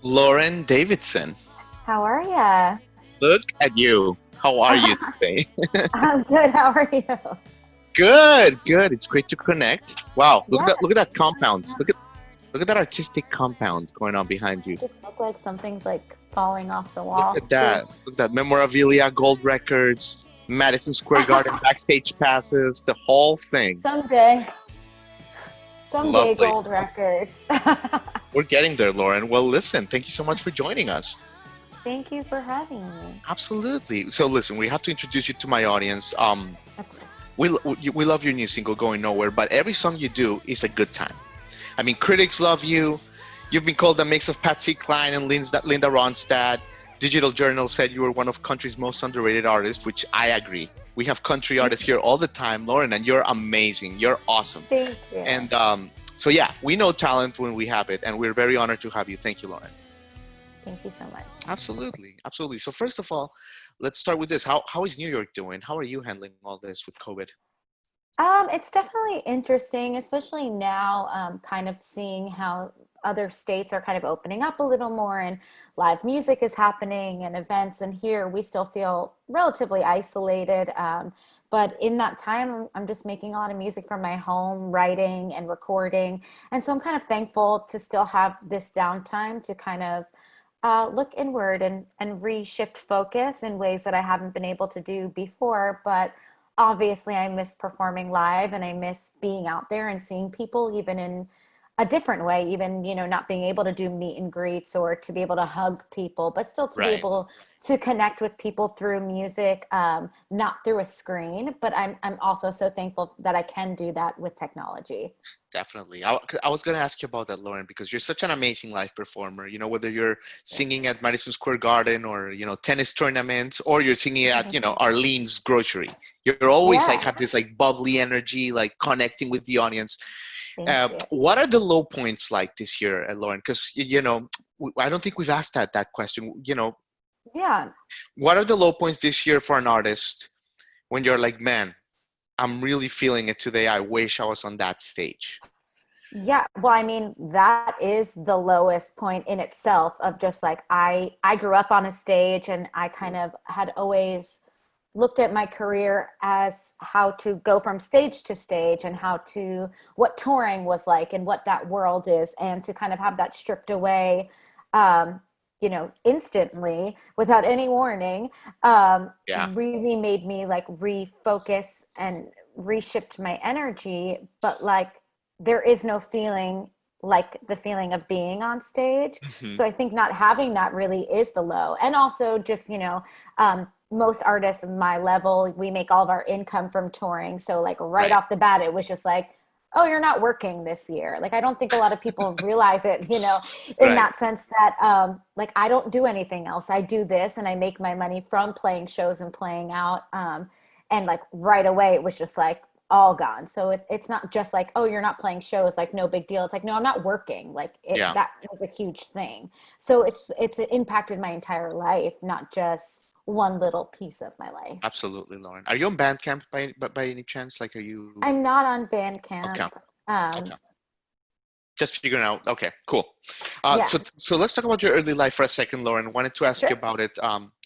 Lauren Davidson. How are ya? Look at you. How are you today? I'm good. How are you? Good, good. It's great to connect. Wow, look at Yes. that! Look at that compound. Look at that artistic compound going on behind you. Just look like something's like falling off the Look wall. at that. Look at that. Memorabilia, gold records, Madison Square Garden backstage passes, the whole thing. Someday Lovely. gold records. We're getting there, Lauren. Well, listen, thank you so much for joining us. Thank you for having me. Absolutely. So, listen, we have to introduce you to my audience. Of course. We love your new single, Going Nowhere, but every song you do is a good time. I mean, critics love you. You've been called a mix of Patsy Cline and Linda Ronstadt. Digital Journal said you were one of country's most underrated artists, which I agree. We have country artists here all the time, Lauren, and you're amazing. You're awesome. Thank you. And so, yeah, we know talent when we have it, and we're very honored to have you. Thank you, Lauren. Thank you so much. Absolutely. Absolutely. So first of all, let's start with this. How is New York doing? How are you handling all this with COVID? It's definitely interesting, especially now, kind of seeing how other states are kind of opening up a little more and live music is happening and events. And here we still feel relatively isolated. But in that time, I'm just making a lot of music from my home, writing and recording. And so I'm kind of thankful to still have this downtime to kind of look inward and reshift focus in ways that I haven't been able to do before. But obviously I miss performing live and I miss being out there and seeing people even in a different way, even, not being able to do meet and greets or to be able to hug people, but still to be Right. able to connect with people through music, not through a screen. But I'm also so thankful that I can do that with technology. Definitely. I was going to ask you about that, Lauren, because you're such an amazing live performer. Whether you're singing at Madison Square Garden or, tennis tournaments, or you're singing at, Arlene's grocery. You're always Yeah. like have this like bubbly energy, like connecting with the audience. Thank you. What are the low points like this year, Lauren? Because, I don't think we've asked that question. Yeah. What are the low points this year for an artist when you're like, man, I'm really feeling it today. I wish I was on that stage. Yeah, well, I mean, that is the lowest point in itself of just like I grew up on a stage and I kind of had always looked at my career as how to go from stage to stage and what touring was like and what that world is, and to kind of have that stripped away instantly without any warning, Yeah. really made me like refocus and reshift my energy. But like, there is no feeling like the feeling of being on stage. Mhm. So I think not having that really is the low. And also just, most artists of my level, we make all of our income from touring. So like right Right. off the bat, it was just like, oh, you're not working this year. Like, I don't think a lot of people realize it, in Right. that sense that, like, I don't do anything else. I do this and I make my money from playing shows and playing out. And like right away, it was just like all gone. So it's not just like, oh, you're not playing shows, like no big deal. It's like, no, I'm not working. Like Yeah. that was a huge thing. So it's impacted my entire life, not just one little piece of my life. Absolutely, Lauren. Are you on Bandcamp by any chance? Like, are you? I'm not on Okay. Bandcamp. Okay. Just figuring out. Okay, cool. Yeah. So let's talk about your early life for a second, Lauren. Wanted to ask you Sure. about it.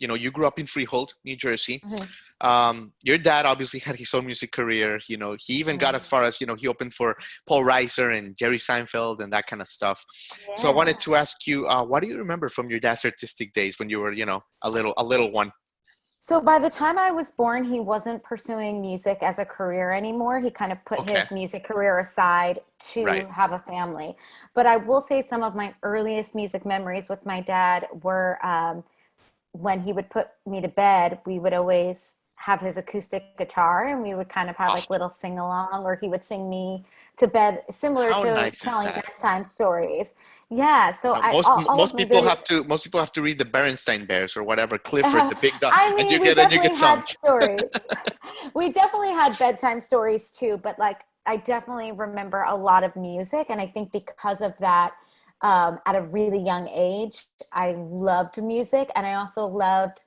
You grew up in Freehold, New Jersey. Mhm. Your dad obviously had his own music career. He even got Yeah. as far as, he opened for Paul Reiser and Jerry Seinfeld and that kind of stuff. So I Yeah. wanted to ask you, what do you remember from your dad's artistic days when you were, a little one? So by the time I was born, he wasn't pursuing music as a career anymore. He kind of put Okay, his music career aside to right. have a family. But I will say some of my earliest music memories with my dad were, when he would put me to bed, we would always have his acoustic guitar and we would kind of have Oh, like little sing along, or he would sing me to bed, similar how to nice is telling that? bedtime stories. Yeah. So Most all of most my people very, have to read the Berenstain Bears or whatever, Clifford the Big Dog, I and mean, we you get definitely had songs. stories. We definitely had bedtime stories too, but like I definitely remember a lot of music. And I think because of that, at a really young age, I loved music. And I also loved,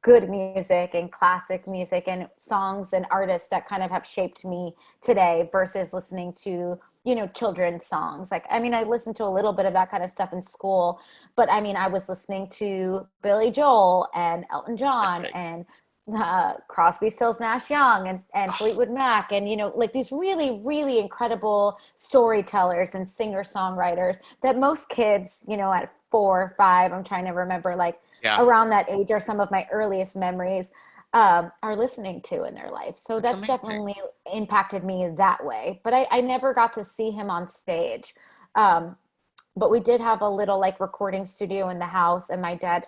good music and classic music and songs and artists that kind of have shaped me today versus listening to, children's songs. Like, I mean, I listened to a little bit of that kind of stuff in school, but I mean, I was listening to Billy Joel and Elton John Perfect. and Crosby, Stills, Nash Young and Oh, Fleetwood Mac and, like these really, really incredible storytellers and singer-songwriters that most kids, at 4 or 5, I'm trying to remember, like yeah, around that age are some of my earliest memories are listening to in their life. So that's that's amazing. definitely impacted me that way. But I never got to see him on stage. Um, but we did have a little like recording studio in the house, and my dad,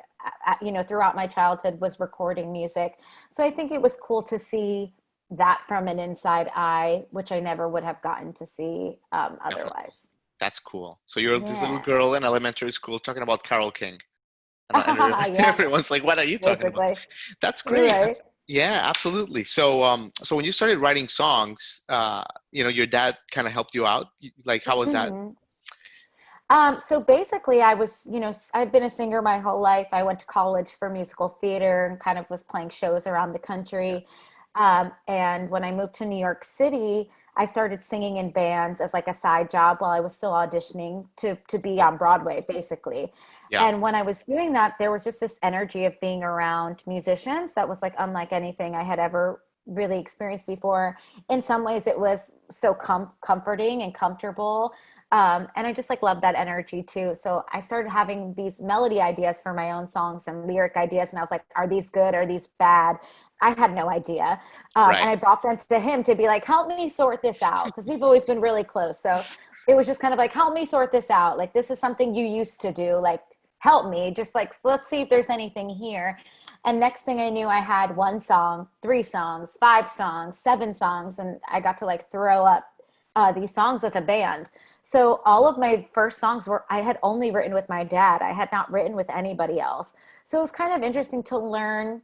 throughout my childhood was recording music. So I think it was cool to see that from an inside eye, which I never would have gotten to see Definitely. otherwise. That's cool. So you're this little Yeah. girl in elementary school talking about Carole King. And Yeah, everyone's like, "What are you talking about?" basically. That's You're great. right. Yeah, absolutely. So when you started writing songs, your dad kind of helped you out. Like, how was that? Mhm. So basically, I was, I've been a singer my whole life. I went to college for musical theater and kind of was playing shows around the Yeah. country. And when I moved to New York City, I started singing in bands as like a side job while I was still auditioning to be Cool. on Broadway, basically. Yeah. And when I was doing that, there was just this energy of being around musicians that was like unlike anything I had ever really experienced before. In some ways, it was so comforting and comfortable, and I just like love that energy too. So I started having these melody ideas for my own songs and lyric ideas. And I was like, are these good? Are these bad? I had no idea. And Right. I brought them to him to be like, help me sort this out. Cause we've always been really close. So it was just kind of like, help me sort this out. Like, this is something you used to do. Like, help me. Just like, let's see if there's anything here. And next thing I knew, I had 1 song, 3 songs, 5 songs, 7 songs. And I got to like throw up these songs with a band. So all of my first songs I had only written with my dad. I had not written with anybody else. So it was kind of interesting to learn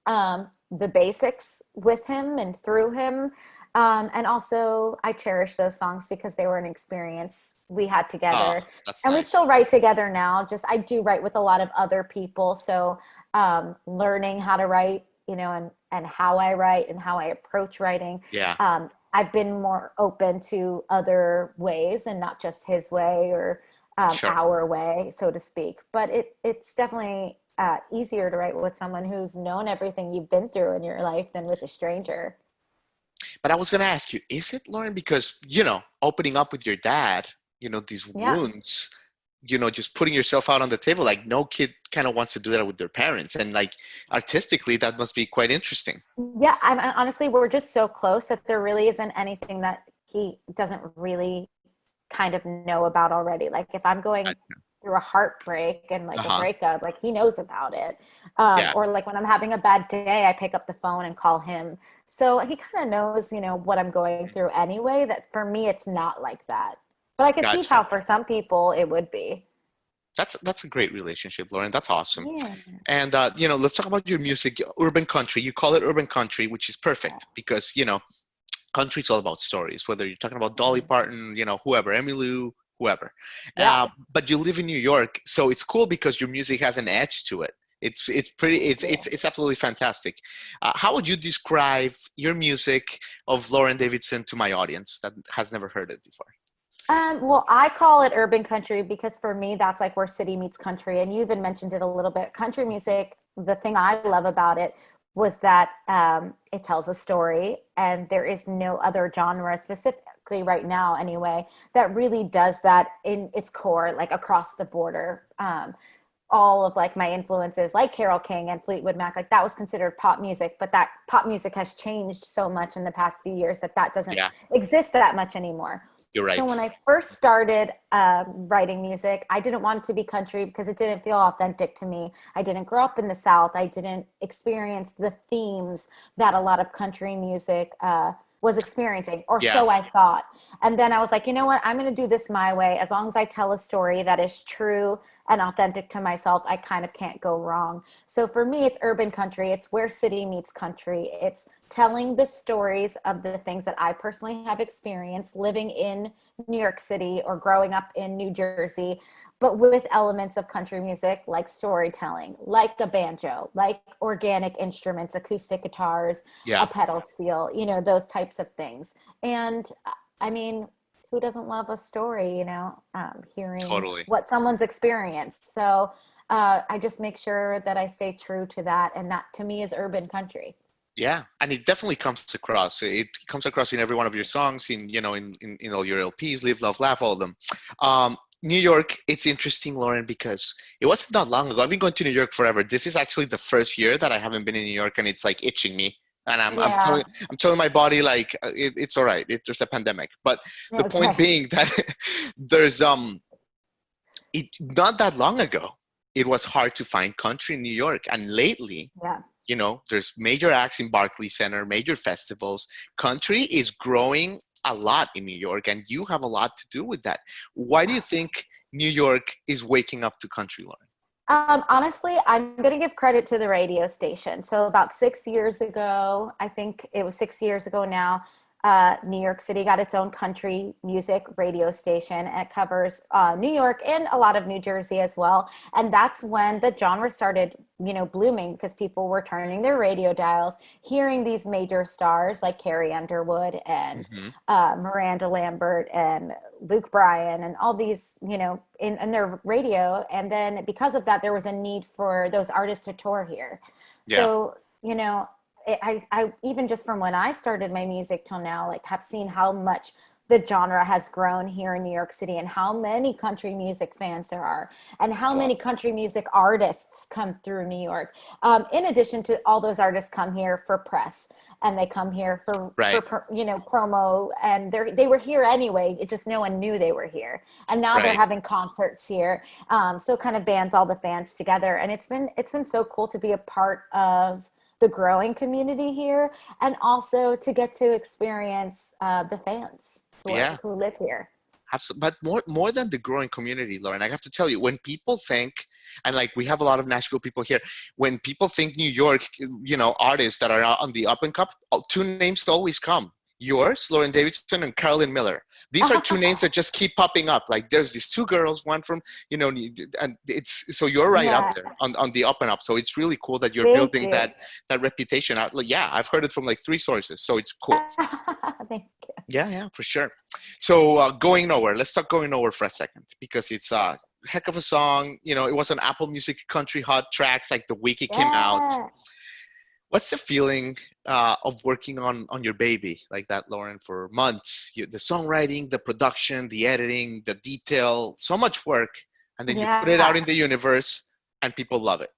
the basics with him and through him. And also, I cherish those songs because they were an experience we had Oh, together. that's And we nice. still write together now. Just I do write with a lot of other people. So learning how to write, and how I write and how I approach writing. Yeah. I've been more open to other ways and not just his way or Sure. our way, so to speak. But it's definitely easier to write with someone who's known everything you've been through in your life than with a stranger. But I was gonna ask you, is it, Lauren? Because opening up with your dad, these Yeah. wounds, just putting yourself out on the table, like no kid kind of wants to do that with their parents, and like artistically, that must be quite interesting. Yeah. Honestly, we're just so close that there really isn't anything that he doesn't really kind of know about already. Like if I'm going through a heartbreak and like a Uh-huh. breakup, like he knows about it. Yeah. Or like when I'm having a bad day, I pick up the phone and call him. So he kind of knows, what I'm going through anyway. That for me, it's not like that. But I could see Gotcha. how for some people it would be. That's a great relationship, Lauren. That's awesome. Yeah. And let's talk about your music, urban country. You call it urban country, which is Yeah. perfect because country's all about stories. Whether you're talking about Dolly Parton, whoever, Emmylou, whoever. Yeah. But you live in New York, so it's cool because your music has an edge to it. It's pretty. Yeah. It's absolutely fantastic. How would you describe your music of Lauren Davidson to my audience that has never heard it before? Well, I call it urban country because for me, that's like where city meets country. And you even mentioned it a little bit. Country music, the thing I love about it was that it tells a story, and there is no other genre, specifically right now anyway, that really does that in its core, like across the border. All of like my influences, like Carole King and Fleetwood Mac, like that was considered pop music, but that pop music has changed so much in the past few years that doesn't Yeah, exist that much anymore. you're So right. when I first started writing music, I didn't want it to be country because it didn't feel authentic to me. I didn't grow up in the South. I didn't experience the themes that a lot of country music was experiencing, or Yeah, so I thought. And then I was like, you know what? I'm going to do this my way. As long as I tell a story that is true and authentic to myself, I kind of can't go wrong. So for me, it's urban country. It's where city meets country. It's telling the stories of the things that I personally have experienced living in New York City or growing up in New Jersey, but with elements of country music like storytelling, like a banjo, like organic instruments, acoustic guitars, a yeah. pedal steel, those types of things. And I mean, who doesn't love a story, hearing Totally. what someone's experienced. So I just make sure that I stay true to that. And that to me is urban country. Yeah, and it definitely comes across. It comes across in every one of your songs, in all your LPs, Live, Love, Laugh, all of them. New York, it's interesting, Lauren, because it wasn't that long ago. I've been going to New York forever. This is actually the first year that I haven't been in New York, and it's like itching me. And Yeah. I'm telling my body like it's all right. It's just a pandemic. But the point Okay. being that there's it not that long ago, it was hard to find country in New York, and lately Yeah. there's major acts in Barclays Center, major festivals. Country is growing a lot in New York, and you have a lot to do with that. Why do you think New York is waking up to country, Lauren? Honestly, I'm going to give credit to the radio station. So about 6 years ago, I think it was 6 years ago now, New York City got its own country music radio station. It covers New York and a lot of New Jersey as well. And that's when the genre started, blooming because people were turning their radio dials, hearing these major stars like Carrie Underwood and Hmm. Miranda Lambert and Luke Bryan and all these, in their radio. And then because of that, there was a need for those artists to tour here. Yeah, So, I even just from when I started my music till now, like have seen how much the genre has grown here in New York City and how many country music fans there are and how a lot. many country music artists come through New York. In addition to all those artists come here for press and they come here Right, promo, and they were here anyway. It just no one knew they were here. And now they're right. having concerts here. So it kind of bands all the fans together. And it's been so cool to be a part of the growing community here, and also to get to experience the fans Yeah, who live here. absolutely. But more than the growing community, Lauren, I have to tell you, when people think, and like we have a lot of Nashville people here, when people think New York, artists that are on the up and come, two names always come. Yours, Lauren Davidson, and Carolyn Miller. These are two names that just keep popping up. Like there's these two girls, one from, and it's so you're right up Yeah, there on the up and up. So it's really cool that you're thank building you. that reputation out. Like, yeah, I've heard it from like three sources, so it's cool. Thank you. Yeah, yeah, for sure. So going nowhere. Let's talk going nowhere for a second because it's a heck of a song. It was on Apple Music Country Hot Tracks like the week it came out. Yeah. What's the feeling of working on your baby like that, Lauren, for months? The songwriting, the production, the editing, the detail, so much work, and then you put it out Yeah. in the universe and people love it.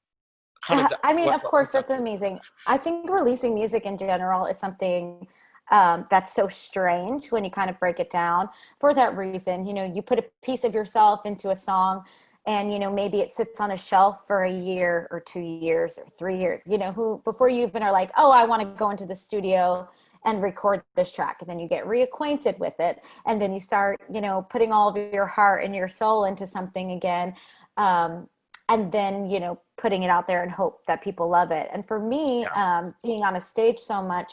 How did that? I mean, of course, What's that that's feel? amazing. I think releasing music in general is something that's so strange when you kind of break it down for that reason. You put a piece of yourself into a song and, maybe it sits on a shelf for a year or 2 years or 3 years, who before you even are like, oh, I want to go into the studio and record this track. And then you get reacquainted with it. And then you start, putting all of your heart and your soul into something again. And then putting it out there and hope that people love it. And for me, Yeah, being on a stage so much,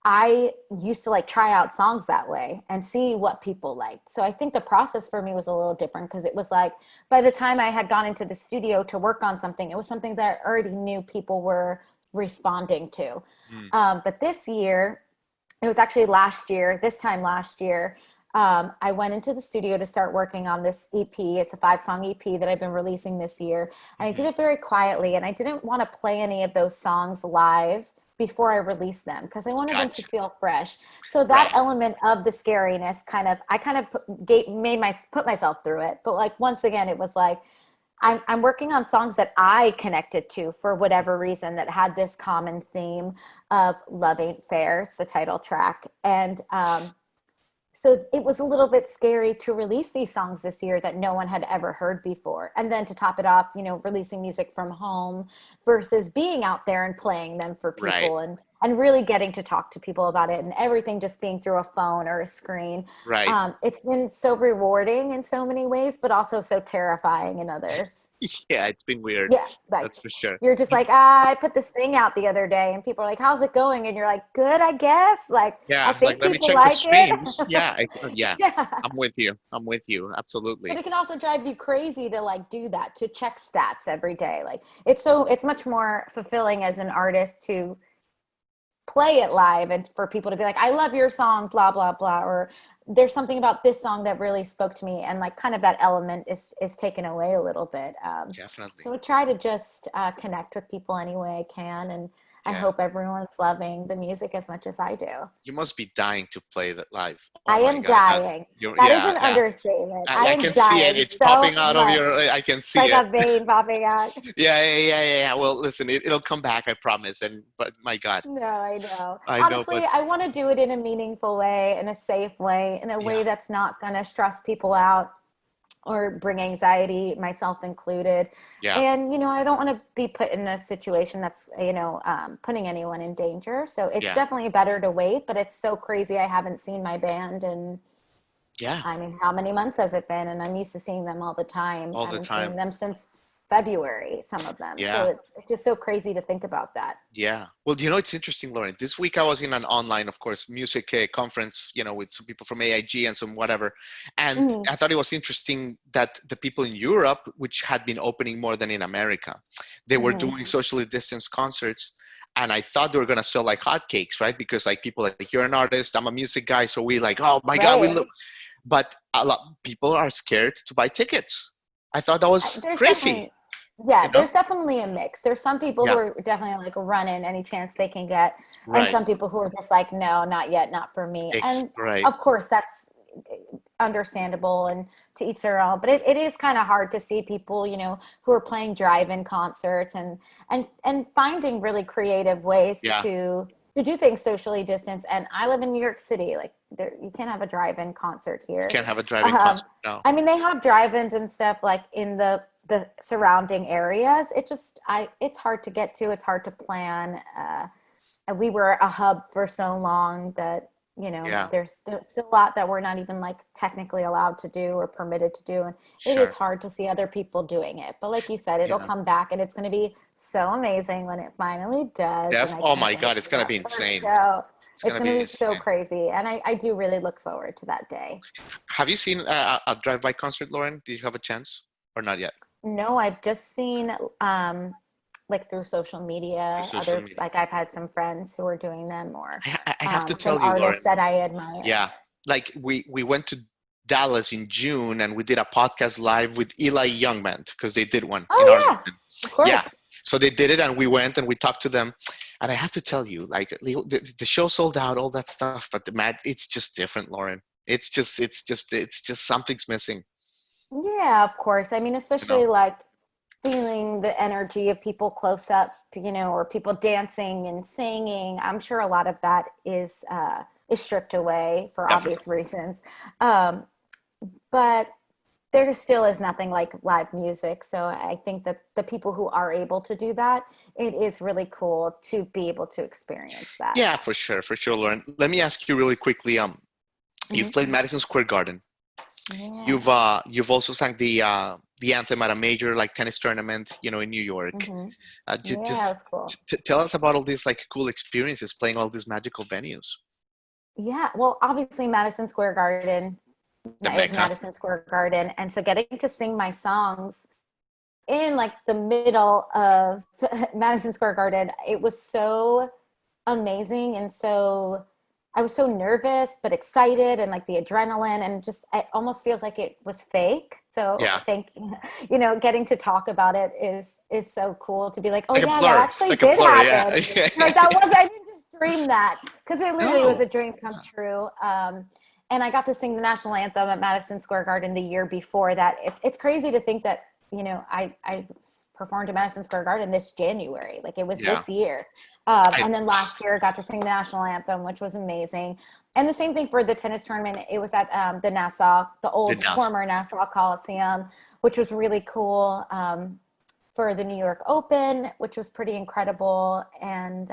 I used to like try out songs that way and see what people liked. So I think the process for me was a little different because it was like by the time I had gone into the studio to work on something, it was something that I already knew people were responding to. mm, But this year, it was actually this time last year, I went into the studio to start working on this EP. It's a 5-song EP that I've been releasing this year. And I did mhm. it very quietly. And I didn't want to play any of those songs live before I released them because I wanted them to Gotcha. feel fresh. So that Right, element of the scariness I kind of put myself through it. But like, once again, it was like, I'm working on songs that I connected to for whatever reason that had this common theme of love ain't fair. It's the title track. And, so it was a little bit scary to release these songs this year that no one had ever heard before. And then to top it off, releasing music from home versus being out there and playing them for right, people and really getting to talk to people about it and everything just being through a phone or a screen. right. It's been so rewarding in so many ways, but also so terrifying in others. Yeah, it's been weird. Yeah, like That's for sure. you're just like, I put this thing out the other day and people are like, how's it going? And you're like, good, I guess. Like, I Yeah, like think let me people check the like it. streams. Yeah, yeah, Yeah. I'm with you. I'm with you. But Absolutely. it can also drive you crazy to like do that, to check stats every day. Like it's much more fulfilling as an artist to play it live and for people to be like, I love your song, blah, blah, blah, or there's something about this song that really spoke to me, and like kind of that element is taken away a little bit. Definitely. So I try to just connect with people any way I can, and I Yeah. hope everyone's loving the music as much as I do. You must be dying to play that live. Oh I my am God. dying. You're, That is yeah, an yeah. understatement. I I am can see it. dying It's so popping out of much. your, I can It's see like it. a vein popping out. Yeah. Well, listen, it'll come back, I promise. But my God, No, I know. I know, Honestly, but I want to do it in a meaningful way, in a safe way, in a yeah, way that's not going to stress people out or bring anxiety, myself included. yeah, And, I don't want to be put in a situation that's, putting anyone in danger. So it's yeah, definitely better to wait, but it's so crazy. I haven't seen my band in, yeah, I mean, how many months has it been? And I'm used to seeing them all the time. all I the haven't seen time. them since February, some of them. So Yeah. it's just so crazy to think about that. Yeah. Well, it's interesting, Lauren. This week I was in an online, of course, music conference, with some people from AIG and some whatever. And Mhm. I thought it was interesting that the people in Europe, which had been opening more than in America, they were Mhm. doing socially distanced concerts. And I thought they were going to sell like hotcakes, right? Because like people like, you're an artist, I'm a music guy. So we like, oh my God, we Right. look. But a lot people are scared to buy tickets. I thought that was There's crazy, definitely, yeah, you know? there's definitely a mix. There's some people who Yeah. are definitely like running any chance they can get, and Right. some people who are just like, no, not yet, not for me. And Right. of course, that's understandable and to each their own. But it is kind of hard to see people, who are playing drive-in concerts and finding really creative ways Yeah. to do things socially distanced. And I live in New York City. Like there, you can't have a drive-in concert here. Can't have a driving Um, concert now. I mean, they have drive-ins and stuff like in the surrounding areas. It's hard to get to. It's hard to plan. And we were a hub for so long that Yeah, there's still a lot that we're not even like technically allowed to do or permitted to do, and it is sure. hard to see other people doing it. But like you said, it'll Yeah. come back, and it's going to be so amazing when it finally does. And I Oh can't my wait God, it's for gonna that be first insane. show. It's It's gonna going to be be so insane. crazy, and I do really look forward to that day. Have you seen a drive-by concert, Lauren? Did you have a chance or not yet? No, I've just seen like through social Through media, social other media. like I've had some friends who are doing them, or I have to some tell you, artists Lauren. that I admire. Yeah, like we went to Dallas in June and we did a podcast live with Eli Youngman because they did one in Oh yeah, Arlington. of Yeah, course. so they did it and we went and we talked to them. And I have to tell you, like the show sold out, all that stuff, but it's just different, Lauren. It's just something's missing, Yeah, of course. I mean, you know? especially like feeling the energy of people close up, or people dancing and singing. I'm sure a lot of that is stripped away for Definitely. obvious reasons. Um, but there still is nothing like live music. So I think that the people who are able to do that, it is really cool to be able to experience that. Yeah, for sure, Lauren. Let me ask you really quickly. You've Mhm. played Madison Square Garden. You've Yeah. you've also sang the anthem at a major like tennis tournament, in New York. Hmm. Yeah, Just it was cool. tell us about all these like cool experiences playing all these magical venues. Yeah, well, obviously Madison Square Garden The is Mecca. Madison Square Garden, and so getting to sing my songs in like the middle of Madison Square Garden, it was so amazing. And so I was so nervous but excited, and like the adrenaline, and just it almost feels like it was fake. So Yeah, thank you. Getting to talk about it is so cool, to be like, oh like a yeah, that blur. It's actually like a did blur. Yeah. happen. Like that was, I didn't just dream that, because it literally was No. a dream come true. And I got to sing the national anthem at Madison Square Garden the year before that. It's crazy to think that, I performed at Madison Square Garden this January. Like it was Yeah. this year. I, And then last year got to sing the national anthem, which was amazing. And the same thing for the tennis tournament. It was at the did old not. former Nassau Coliseum, which was really cool, for the New York Open, which was pretty incredible. And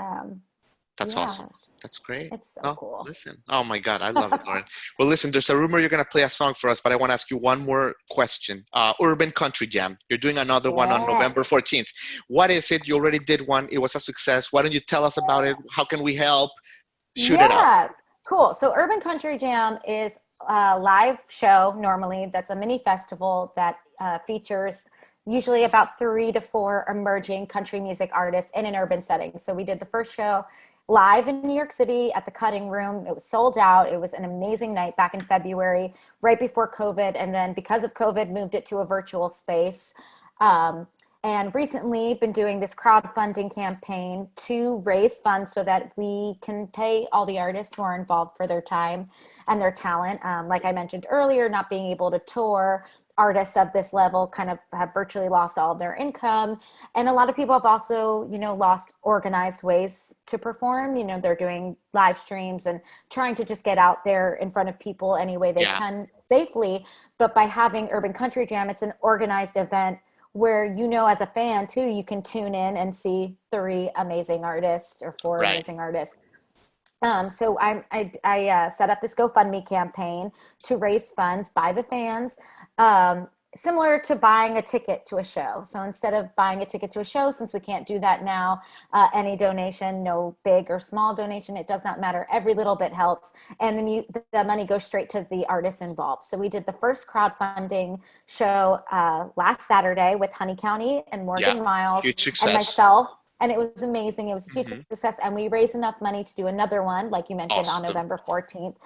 That's yeah, awesome. That's great. it's so Oh, cool. listen. Oh my God, I love it, Lauren. Well, listen. There's a rumor you're gonna play a song for us, but I want to ask you one more question. Urban Country Jam. You're doing another one on Yeah. November 14th. What is it? You already did one. It was a success. Why don't you tell us about it? How can we help? Shoot it out. Yeah, cool. So Urban Country Jam is a live show normally that's a mini festival that features usually about 3 to 4 emerging country music artists in an urban setting. So we did the first show live in New York City at the Cutting Room. It was sold out. It was an amazing night back in February, right before COVID. And then because of COVID, moved it to a virtual space. And recently been doing this crowdfunding campaign to raise funds so that we can pay all the artists who are involved for their time and their talent. Like I mentioned earlier, not being able to tour, artists of this level kind of have virtually lost all of their income. And a lot of people have also, lost organized ways to perform. They're doing live streams and trying to just get out there in front of people any way they can safely. But by having Urban Country Jam, it's an organized event where, as a fan too, you can tune in and see 3 amazing artists or 4 amazing artists. So I set up this GoFundMe campaign to raise funds by the fans, similar to buying a ticket to a show. So instead of buying a ticket to a show, since we can't do that now, any donation, no big or small donation, it does not matter. Every little bit helps. And the money goes straight to the artists involved. So we did the first crowdfunding show last Saturday with Honey County and Morgan Miles and myself. And it was amazing. It was a huge success. And we raised enough money to do another one, like you mentioned, on November 14th.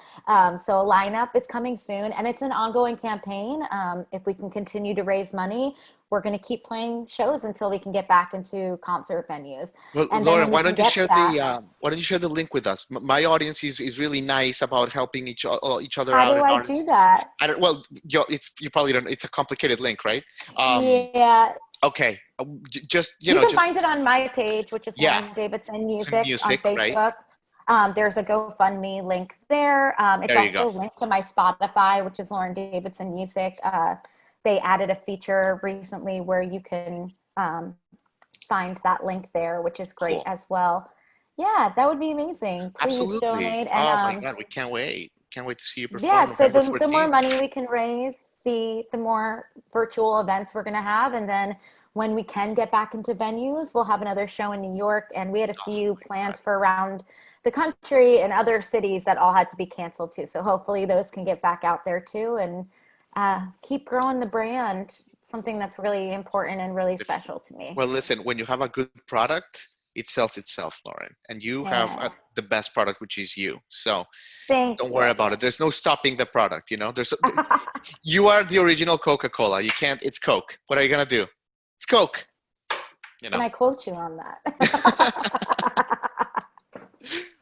So a lineup is coming soon. And it's an ongoing campaign. If we can continue to raise money, we're going to keep playing shows until we can get back into concert venues. Well, and Lauren, why don't you share the link with us? My audience is really nice about helping each other How out. How do I do that? You probably don't. It's a complicated link, right? Yeah. Okay, just you can find it on my page, which is Lauren Davidson Music on Facebook. Right? There's a GoFundMe link there. It's also linked to my Spotify, which is Lauren Davidson Music. They added a feature recently where you can find that link there, which is great as well. Yeah, that would be amazing. Please donate. And, my God, we can't wait. Can't wait to see you perform. Yeah, so the more money we can raise, the more virtual events we're going to have. And then when we can get back into venues, we'll have another show in New York. And we had a few planned for around the country and other cities that all had to be canceled too. So hopefully those can get back out there too and keep growing the brand, something that's really important and really special to me. Well, listen, when you have a good product, it sells itself, Lauren. And you have the best product, which is you. So don't worry about it. There's no stopping the product, you are the original Coca-Cola. You can't, it's Coke. What are you going to do? It's Coke. And I quote you on that.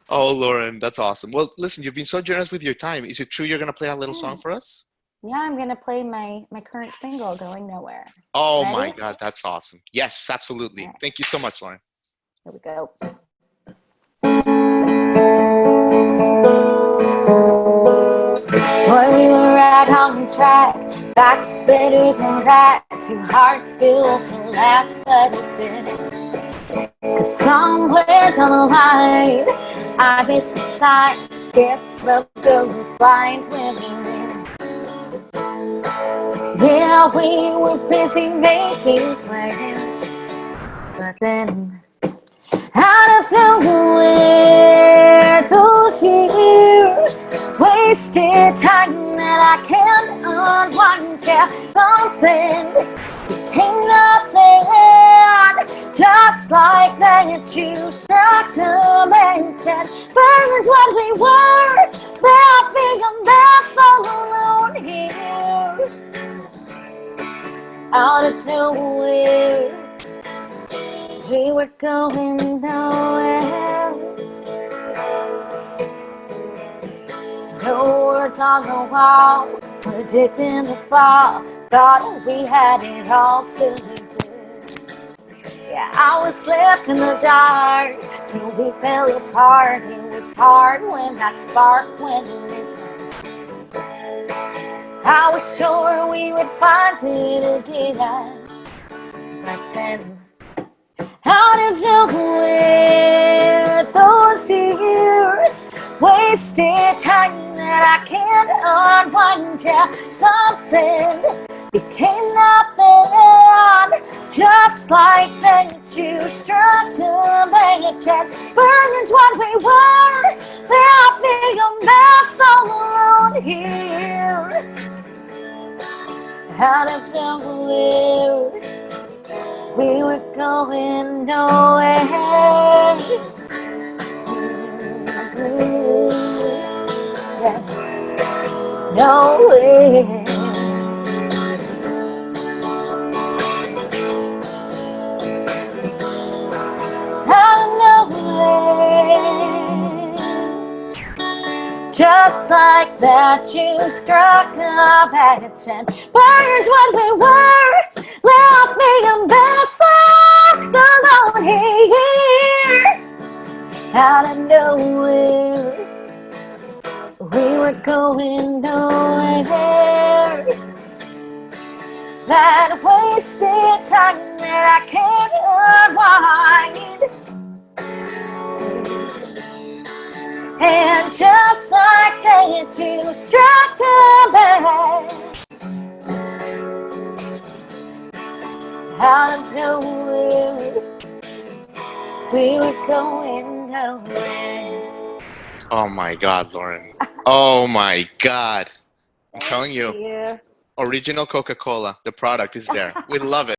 Oh, Lauren, that's awesome. Well, listen, you've been so generous with your time. Is it true you're going to play a little song for us? Yeah, I'm going to play my current single, Going Nowhere. Oh, Ready? My God, that's awesome. Yes, absolutely. Right. Thank you so much, Lauren. Here we go. Boy, we were right on track. Facts better than that. 2 hearts built to last, but it didn't. 'Cause somewhere down the line, I missed the signs. Guess love goes blind when you're in. Yeah, we were busy making plans, but then out of nowhere, those years wasted time that I can't unwind. Yeah, something became nothing, just like that. You struck a match and burned what we were, left me a mess all alone here. Out of nowhere, we were going nowhere. No words on the wall, predicting the fall. Thought we had it all till we did. Yeah, I was left in the dark till we fell apart. It was hard when that spark went missing. I was sure we would find it again, but then out of nowhere, those years wasted time that I can't unwind. Yeah, something became nothing, just like that. You struck a match and burned what we were, left me a mess all alone here. Out of nowhere, we were going nowhere. nowhere. Out of nowhere. Just like that, you struck a match and burned what we were. Left me a mess alone here. Out of nowhere, we were going nowhere. That wasted time that I can't unwind. And just like that, you struck a match. Out of nowhere, we were going nowhere. Oh my God, Lauren. Oh my God. I'm telling you, Yeah. original Coca-Cola. The product is there. We love it.